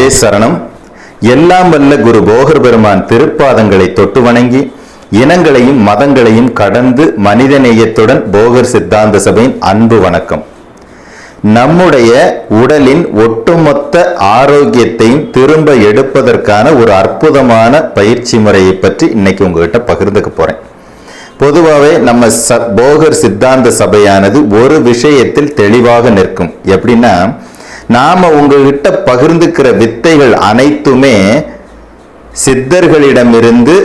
குருவே சரணம். எல்லாம் வல்ல குரு போகர் பெருமான் திருப்பாதங்களை தொட்டு வணங்கி இனங்களையும் மதங்களையும் கடந்து மனிதநேயத்துடன் போகர் சித்தாந்த சபையின் அன்பு வணக்கம். நம்முடைய உடலின் ஒட்டுமொத்த ஆரோக்கியத்தையும் திரும்ப எடுப்பதற்கான ஒரு அற்புதமான பயிற்சி முறையை பற்றி இன்னைக்கு உங்ககிட்ட பகிர்ந்துக்க போறேன். பொதுவாகவே நம்ம போகர் சித்தாந்த சபையானது ஒரு விஷயத்தில் தெளிவாக நிற்கும். எப்படின்னா, நாம உங்ககிட்ட பகிர்ந்துக்கிற வித்தைகள் அனைத்துமே சித்தர்களிடமிருந்து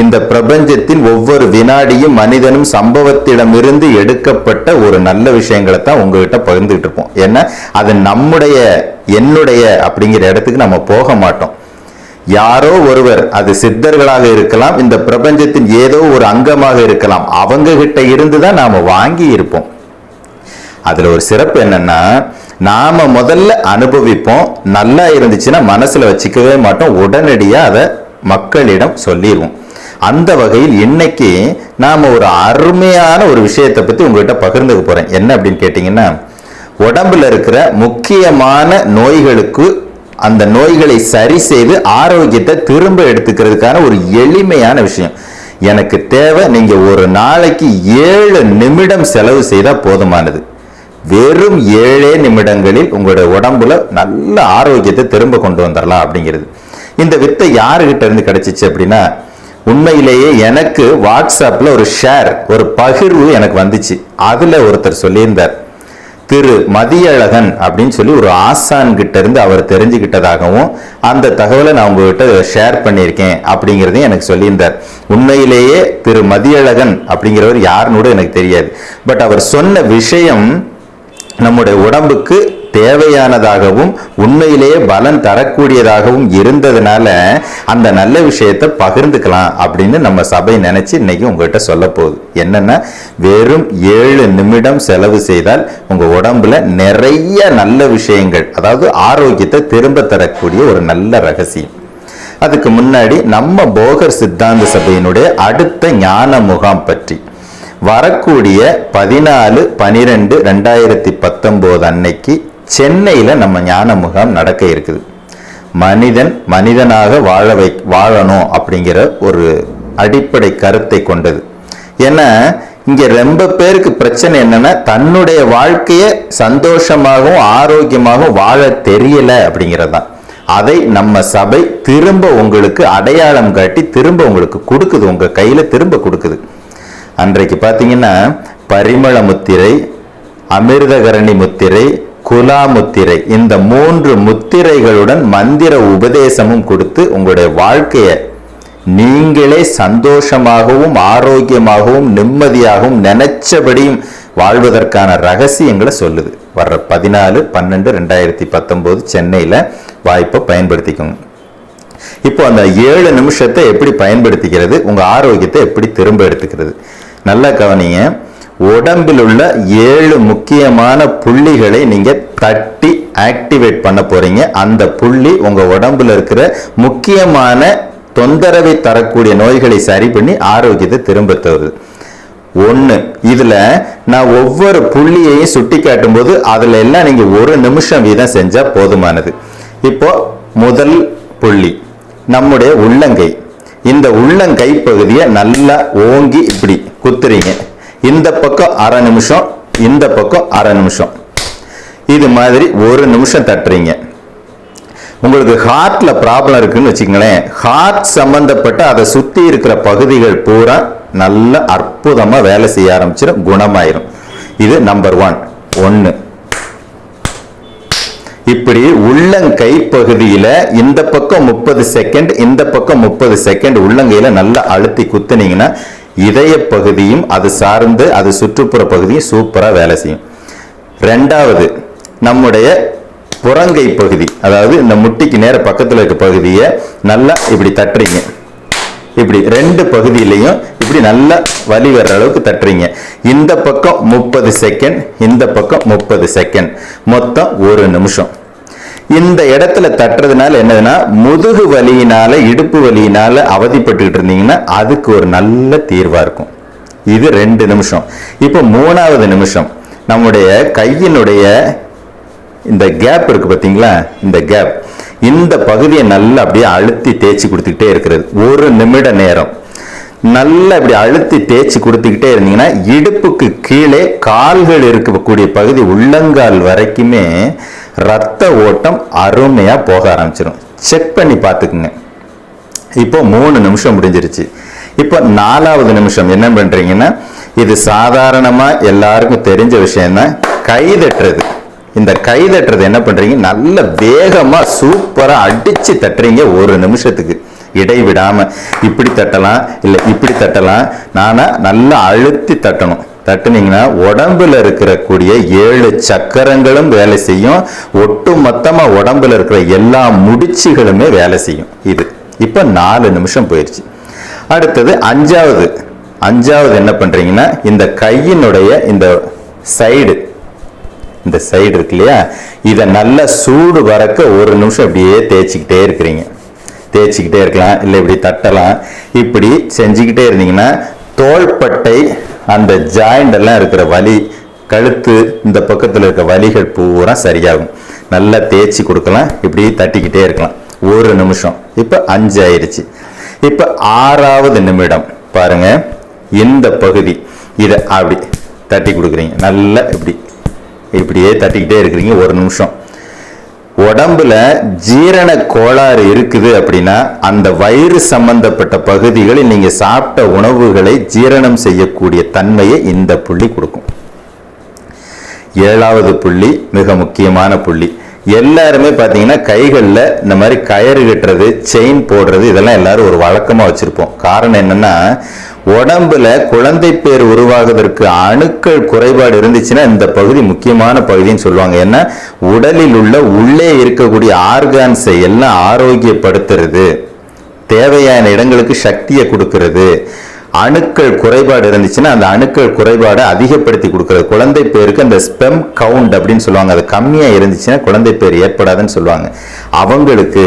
இந்த பிரபஞ்சத்தின் ஒவ்வொரு வினாடியும் மனிதனும் சம்பவத்திடமிருந்து எடுக்கப்பட்ட ஒரு நல்ல விஷயங்களை தான் உங்ககிட்ட பகிர்ந்துகிட்டு இருப்போம். ஏன்னா அது என்னுடைய அப்படிங்கிற இடத்துக்கு நம்ம போக மாட்டோம். யாரோ ஒருவர், அது சித்தர்களாக இருக்கலாம், இந்த பிரபஞ்சத்தின் ஏதோ ஒரு அங்கமாக இருக்கலாம், அவங்க கிட்ட இருந்து தான் நாம வாங்கி இருப்போம். அதுல ஒரு சிறப்பு என்னன்னா, நாம முதல்ல அனுபவிப்போம், நல்லா இருந்துச்சுன்னா மனசுல வச்சுக்கவே மாட்டோம், உடனடியா அதை மக்களிடம் சொல்லிடுவோம். அந்த வகையில் இன்னைக்கு நாம ஒரு அருமையான ஒரு விஷயத்தை பத்தி உங்ககிட்ட பகிர்ந்துக்க போறேன். என்ன அப்படின்னு கேட்டீங்கன்னா, உடம்புல இருக்கிற முக்கியமான நோய்களுக்கு அந்த நோய்களை சரி செய்து ஆரோக்கியத்தை திரும்ப எடுத்துக்கிறதுக்கான ஒரு எளிமையான விஷயம். எனக்கு தேவை, நீங்க ஒரு நாளைக்கு 7 நிமிடம் செலவு செய்தா போதுமானது. வெறும் 7 நிமிடங்களில் உங்களுடைய உடம்புல நல்ல ஆரோக்கியத்தை திரும்ப கொண்டு வந்துடலாம் அப்படிங்கிறது. இந்த வித்தை யாருகிட்ட இருந்து கிடைச்சிச்சு அப்படின்னா, உண்மையிலேயே எனக்கு வாட்ஸ்அப்ல ஒரு பகிர்வு எனக்கு வந்துச்சு. அதுல ஒருத்தர் சொல்லியிருந்தார், திரு மதியழகன் அப்படின்னு சொல்லி ஒரு ஆசான் கிட்ட இருந்து அவர் தெரிஞ்சுக்கிட்டதாகவும் அந்த தகவலை நான் உங்ககிட்ட ஷேர் பண்ணியிருக்கேன் அப்படிங்கிறதையும் எனக்கு சொல்லியிருந்தார். உண்மையிலேயே திரு மதியழகன் அப்படிங்கிறவர் யாருன்னு எனக்கு தெரியாது. பட் அவர் சொன்ன விஷயம் நம்முடைய உடம்புக்கு தேவையானதாகவும் உண்மையிலேயே பலன் தரக்கூடியதாகவும் இருந்ததுனால அந்த நல்ல விஷயத்தை பகிர்ந்துக்கலாம் அப்படின்னு நம்ம சபை நினைச்சு இன்னைக்கு உங்ககிட்ட சொல்ல போகுது. என்னன்னா, வெறும் 7 நிமிடம் செலவு செய்தால் உங்க உடம்புல நிறைய நல்ல விஷயங்கள், அதாவது ஆரோக்கியத்தை திரும்ப தரக்கூடிய ஒரு நல்ல ரகசியம். அதுக்கு முன்னாடி நம்ம போகர் சித்தாந்த சபையினுடைய அடுத்த ஞான முகாம் பற்றி, வரக்கூடிய 14/12/2019 அன்னைக்கு சென்னையில நம்ம ஞான முகாம் நடக்க இருக்குது. மனிதன் மனிதனாக வாழணும் அப்படிங்கிற ஒரு அடிப்படை கருத்தை கொண்டது. ஏன்னா இங்க ரொம்ப பேருக்கு பிரச்சனை என்னன்னா, தன்னுடைய வாழ்க்கையை சந்தோஷமாகவும் ஆரோக்கியமாகவும் வாழ தெரியல அப்படிங்கிறதான். அதை நம்ம சபை திரும்ப உங்களுக்கு அடையாளம் காட்டி திரும்ப உங்களுக்கு கொடுக்குது, உங்க கையில திரும்ப கொடுக்குது. அன்றைக்கு பார்த்தீங்கன்னா, பரிமள முத்திரை, அமிர்தகரணி முத்திரை, குலா முத்திரை, இந்த 3 முத்திரைகளுடன் மந்திர உபதேசமும் கொடுத்து உங்களுடைய வாழ்க்கையை நீங்களே சந்தோஷமாகவும் ஆரோக்கியமாகவும் நிம்மதியாகவும் நினைச்சபடியும் வாழ்வதற்கான ரகசியங்களை சொல்லுது. வர்ற 14/12/2019 சென்னையில வாய்ப்பை பயன்படுத்திக்கோங்க. இப்போ அந்த 7 நிமிஷத்தை எப்படி பயன்படுத்திக்கிறது, உங்க ஆரோக்கியத்தை எப்படி திரும்ப எடுத்துக்கிறது, நல்லா கவனிங்க. உடம்பில் உள்ள 7 முக்கியமான புள்ளிகளை நீங்க தட்டி ஆக்டிவேட் பண்ண போறீங்க. அந்த புள்ளி உங்க உடம்புல இருக்கிற முக்கியமான தொந்தரவை தரக்கூடிய நோய்களை சரி பண்ணி ஆரோக்கியத்தை திரும்ப தருது. 1, இதுல நான் ஒவ்வொரு புள்ளியையும் சுட்டி காட்டும் போது அதுல எல்லாம் நீங்க 1 நிமிஷம் வீதம் செஞ்சா போதுமானது. இப்போ முதல் புள்ளி நம்முடைய உள்ளங்கை. இந்த உள்ளங்கை பகுதியை நல்லா ஓங்கி இப்படி குத்துறீங்க. இந்த பக்கம் 1/2 நிமிஷம், இந்த பக்கம் 1/2 நிமிஷம், இது மாதிரி 1 நிமிஷம் தட்டுறீங்க. உங்களுக்கு ஹார்ட்ல ப்ராப்ளம் இருக்குன்னு வச்சுக்கங்களேன், ஹார்ட் சம்பந்தப்பட்ட அதை சுத்தி இருக்கிற பகுதிகள் பூரா நல்ல அற்புதமா வேலை செய்ய ஆரம்பிச்சிடும், குணமாயிரும். இது நம்பர் 1. இப்படி உள்ளங்கை பகுதியில இந்த பக்கம் 30 செகண்ட், இந்த பக்கம் 30 செகண்ட் உள்ளங்கையில நல்லா அழுத்தி குத்துனீங்கன்னா இதய பகுதியும் அது சார்ந்து அது சுற்றுப்புற பகுதியும் சூப்பரா வேலை செய்யும். 2வது, நம்முடைய புறங்கை பகுதி, அதாவது இந்த முட்டிக்கு நேர பக்கத்துல இருக்க பகுதியை நல்லா இப்படி தட்டுறீங்க. இப்படி 2 பகுதியிலையும் இப்படி நல்லா வலி வர்ற அளவுக்கு தட்டுறீங்க. இந்த பக்கம் 30 செகண்ட், இந்த பக்கம் 30 செகண்ட், மொத்தம் 1 நிமிஷம். இந்த இடத்துல தட்டுறதுனால என்னதுன்னா, முதுகு வலியினால இடுப்பு வலியினால அவதிப்பட்டுக்கிட்டு இருந்தீங்கன்னா அதுக்கு ஒரு நல்ல தீர்வா இருக்கும். இது 2 நிமிஷம். இப்போ 3வது நிமிஷம், நம்முடைய கையினுடைய இந்த கேப் இருக்கு பார்த்தீங்களா, இந்த கேப், இந்த பகுதியை நல்லா அப்படியே அழுத்தி தேய்ச்சி கொடுத்துக்கிட்டே இருக்கிறது 1 நிமிட நேரம். நல்லா இப்படி அழுத்தி தேய்ச்சி கொடுத்துக்கிட்டே இருந்தீங்கன்னா இடுப்புக்கு கீழே கால்கள் இருக்கக்கூடிய பகுதி உள்ளங்கால் வரைக்குமே ரத்த ஓட்டம் அருமையா போக ஆரம்பிச்சிடும். செக் பண்ணி பார்த்துக்குங்க. இப்போ 3 நிமிஷம் முடிஞ்சிருச்சு. இப்போ 4வது நிமிஷம் என்ன பண்றீங்கன்னா, இது சாதாரணமா எல்லாருக்கும் தெரிஞ்ச விஷயம் தான், கை தட்டுறது. இந்த கை தட்டுறது என்ன பண்றீங்க, நல்ல வேகமா சூப்பரா அடிச்சு தட்டுறீங்க 1 நிமிஷத்துக்கு இடைவிடாம. இப்படி தட்டலாம், இல்ல இப்படி தட்டலாம். நானா நல்லா அழுத்தி தட்டணும். தட்டுனீங்கன்னா உடம்புல இருக்கக்கூடிய 7 சக்கரங்களும் வேலை செய்யும். ஒட்டு மொத்தமா உடம்புல இருக்கிற எல்லா முடிச்சுகளுமே வேலை செய்யும். இது இப்ப 4 நிமிஷம் போயிடுச்சு. அடுத்தது 5வது என்ன பண்றீங்கன்னா, இந்த கையினுடைய இந்த சைடு இருக்கு இல்லையா, இதை நல்லா சூடு வரக்க 1 நிமிஷம் இப்படியே தேய்ச்சிக்கிட்டே இருக்கிறீங்க. தேய்ச்சிக்கிட்டே இருக்கலாம், இல்லை இப்படி தட்டலாம். இப்படி செஞ்சுக்கிட்டே இருந்தீங்கன்னா தோள்பட்டை அந்த ஜாயிண்ட் எல்லாம் இருக்கிற வலி, கழுத்து இந்த பக்கத்தில் இருக்க வலிகள் பூரா சரியாகும். நல்லா தேய்ச்சி கொடுக்கலாம். இப்படி தட்டிக்கிட்டே இருக்கலாம் 1 நிமிஷம். இப்போ 5 ஆயிடுச்சு. இப்போ 6வது நிமிடம் பாருங்க, இந்த பகுதி இதை அப்படி தட்டி கொடுக்குறீங்க. நல்லா இப்படியே தட்டிக்கிட்டே இருக்கிறீங்க 1 நிமிஷம். உடம்புல ஜீரண கோளாறு இருக்குது அப்படின்னா அந்த வயிறு சம்பந்தப்பட்ட பகுதிகளில் நீங்க சாப்பிட்ட உணவுகளை ஜீரணம் செய்யக்கூடிய தன்மையை இந்த புள்ளி கொடுக்கும். 7வது புள்ளி மிக முக்கியமான புள்ளி. எல்லாருமே பாத்தீங்கன்னா கைகள்ல இந்த மாதிரி கயிறு கட்டுறது, செயின் போடுறது, இதெல்லாம் எல்லாரும் ஒரு வழக்கமா வச்சிருப்போம். காரணம் என்னன்னா, உடம்புல குழந்தை பேர் உருவாகுவதற்கு அணுக்கள் குறைபாடு இருந்துச்சுன்னா இந்த பகுதி முக்கியமான பகுதின்னு சொல்லுவாங்க. ஏன்னா உடலில் உள்ள உள்ளே இருக்கக்கூடிய ஆர்கான்ஸை எல்லாம் ஆரோக்கியப்படுத்துறது, தேவையான இடங்களுக்கு சக்தியை கொடுக்கிறது. அணுக்கள் குறைபாடு இருந்துச்சுன்னா அந்த அணுக்கள் குறைபாடை அதிகப்படுத்தி கொடுக்கிறது. குழந்தை பேருக்கு அந்த ஸ்பெம் கவுண்ட் அப்படின்னு சொல்லுவாங்க, அது கம்மியா இருந்துச்சுன்னா குழந்தை பேர் ஏற்படாதுன்னு சொல்லுவாங்க அவங்களுக்கு.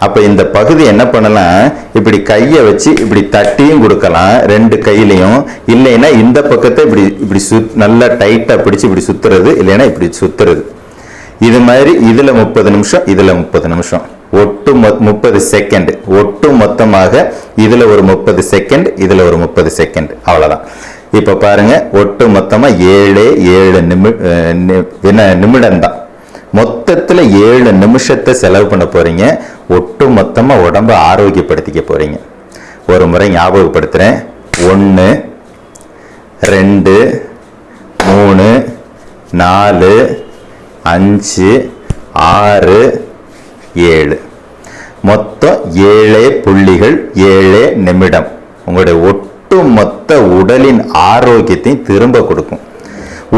அப்ப இந்த பகுதி என்ன பண்ணலாம், இப்படி கையை வச்சு இப்படி தட்டியும் கொடுக்கலாம் 2 கையிலையும். இல்லைன்னா இந்த பக்கத்தை இப்படி நல்லா டைட்டா பிடிச்சு இப்படி சுத்துறது, இல்லைன்னா இப்படி சுத்துறது. இது மாதிரி இதுல 30 நிமிஷம், இதுல 30 நிமிஷம், ஒட்டு 30 செகண்ட். ஒட்டு மொத்தமாக இதுல ஒரு 30 செகண்ட், இதுல ஒரு 30 செகண்ட், அவ்வளவுதான். இப்ப பாருங்க, ஒட்டு மொத்தமா 7 நிமிடம் தான். மொத்தத்துல 7 நிமிஷத்தை செலவு பண்ண போறீங்க. ஒட்டு மொத்தமா உடம்ப ஆரோக்கியப்படுத்திக்க போறீங்க. ஒரு முறை ஞாபகப்படுத்துறேன். 1 2 3 4 5 6 7, மொத்தம் 7 புள்ளிகள், 7 நிமிடம் உங்களுடைய ஒட்டு மொத்த உடலின் ஆரோக்கியத்தை திரும்ப கொடுக்கும்.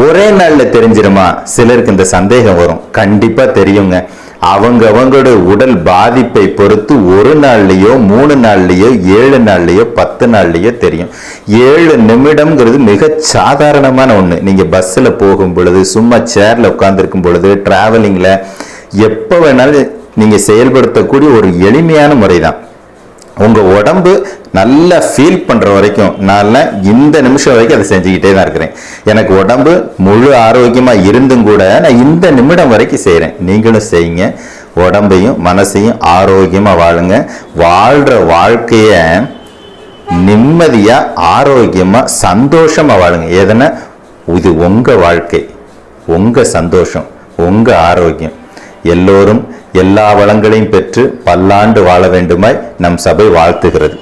ஒரே நாள்ல தெரிஞ்சிருமா? சிலருக்கு இந்த சந்தேகம் வரும். கண்டிப்பா தெரியுங்க. அவங்களுடைய உடல் பாதிப்பை பொறுத்து 1 நாள்லயோ 3 நாள்லயோ 7 நாள்லயோ 10 நாள்லயோ தெரியும். 7 நிமிடம்ங்கிறது மிக சாதாரணமான ஒண்ணு. நீங்க பஸ்ல போகும் பொழுது, சும்மா சேர்ல உட்கார்ந்துருக்கும் பொழுது, டிராவலிங்ல எப்ப வேணாலும் நீங்க செயல்படுத்தக்கூடிய ஒரு எளிமையான முறை தான். உங்க உடம்பு நல்லா ஃபீல் பண்ற வரைக்கும் நான் இந்த நிமிஷம் வரைக்கும் அதை செஞ்சுக்கிட்டே தான் இருக்கிறேன். எனக்கு உடம்பு முழு ஆரோக்கியமா இருந்தும் கூட நான் இந்த நிமிடம் வரைக்கும் செய்யறேன். நீங்களும் செய்யுங்க. உடம்பையும் மனசையும் ஆரோக்கியமா வாழுங்க. வாழ்ற வாழ்க்கைய நிம்மதியா ஆரோக்கியமா சந்தோஷமா வாழுங்க. எதனா இது உங்க வாழ்க்கை, உங்க சந்தோஷம், உங்க ஆரோக்கியம். எல்லோரும் எல்லா வளங்களையும் பெற்று பல்லாண்டு வாழ வேண்டுமாய் நம் சபை வாழ்த்துகிறது.